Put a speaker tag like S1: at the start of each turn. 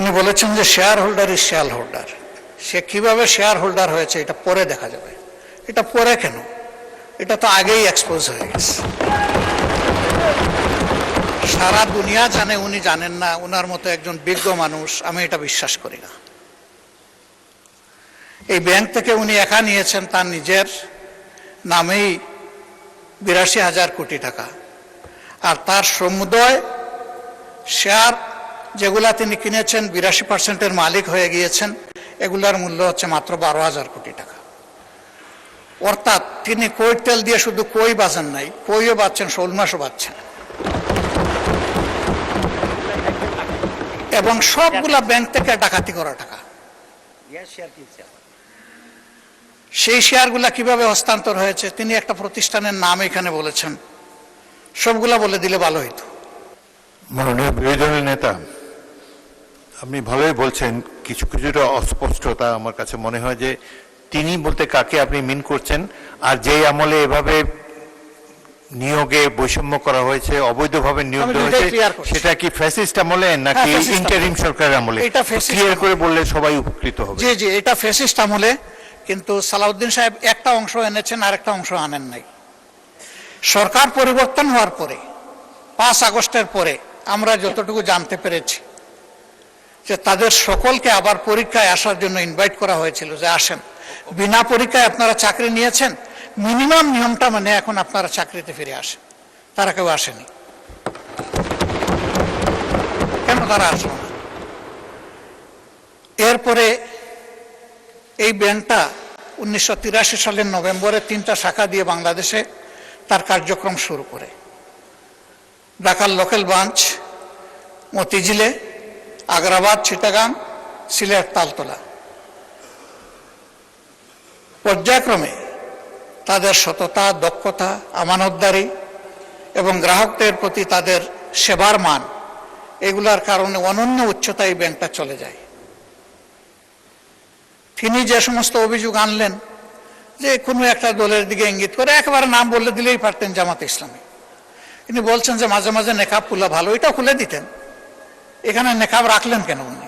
S1: উনি বলেছেন যে share holder is share holder. সে কিভাবে শেয়ার হোল্ডার হয়েছে এটা পরে দেখা যাবে। এটা পরে কেন? এটা তো আগেই এক্সপোজ হয়ে গেছে। সারা দুনিয়া জানে, উনি জানেন না। উনার মতো একজন বিজ্ঞ মানুষ, আমি এটা বিশ্বাস করি না। এই ব্যাংক থেকে উনি একা নিয়েছেন তার নিজের নামেই ৮২,০০০ কোটি টাকা, আর তার সমুদয় শেয়ার যেগুলা তিনি কিনেছেন ৮২% মালিক হয়ে গিয়েছেন, এগুলার মূল্য হচ্ছে মাত্র ১২,০০০ কোটি টাকা। অর্থাৎ তিনি কইর তেল দিয়ে শুধু কই বাঁচেন নাই, কইও বাঁচছেন, শোল মাছও বাঁচছেন, এবং সবগুলা ব্যাংক থেকে ডাকাতি করা টাকা। সেই শেয়ারগুলা কিভাবে হস্তান্তর হয়েছে তিনি একটা প্রতিষ্ঠানের নাম এখানে বলেছেন, সবগুলা বলে দিলে ভালো হইতো।
S2: মাননীয় বিরোধী দলের নেতা, আপনি ভালোই বলছেন, কিছু কিছুটা অস্পষ্টতা আমার কাছে মনে হয় যে তিনি বলতে কাকে আপনি মিন করছেন, আর যেই আমলে এভাবে নিয়োগে বৈষম্য করা হয়েছে, অবৈধভাবে নিয়োগ দেওয়া হয়েছে, সেটা কি ফ্যাসিস্ট আমলে নাকি ইন্টারিম সরকারের আমলে? ক্লিয়ার করে বললে সবাই উপকৃত হবে।
S1: জি জি, এটা ফ্যাসিস্ট আমলে, কিন্তু সালাউদ্দিন সাহেব একটা অংশ এনেছেন আর একটা অংশ আনেন নাই। সরকার পরিবর্তন হওয়ার পরে ৫ আগস্টের পরে আমরা যতটুকু জানতে পেরেছি যে তাদের সকলকে আবার পরীক্ষায় আসার জন্য ইনভাইট করা হয়েছিল, যে আসেন, বিনা পরীক্ষায় আপনারা চাকরি নিয়েছেন, মিনিমাম নিয়মটা মানে এখন আপনারা চাকরিতে ফিরে আসেন। তারা কেউ আসেনি। কেন তারা আসলো না? এরপরে এই ব্যাংকটা ১৯৮৩ সালের নভেম্বরে ৩টা শাখা দিয়ে বাংলাদেশে তার কার্যক্রম শুরু করে। ঢাকার লোকাল ব্রাঞ্চ মতিঝিলে, আগ্রাবাদ, চিটাগাং, সিলেট, তালতলা। পর্যায়ক্রমে তাদের সততা, দক্ষতা, আমানতদারি এবং গ্রাহকদের প্রতি তাদের সেবার মান, এগুলার কারণে অনন্য উচ্চতায় এই ব্যাংকটা চলে যায়। তিনি যে সমস্ত অভিযোগ আনলেন, যে কোনো একটা দলের দিকে ইঙ্গিত করে, একেবারে নাম বলে দিলেই পারতেন জামাত ইসলামী। তিনি বলছেন যে মাঝে মাঝে নেকাব খুলা ভালো, এটাও খুলে দিতেন। এখানে নেকাব রাখলেন কেন উনি?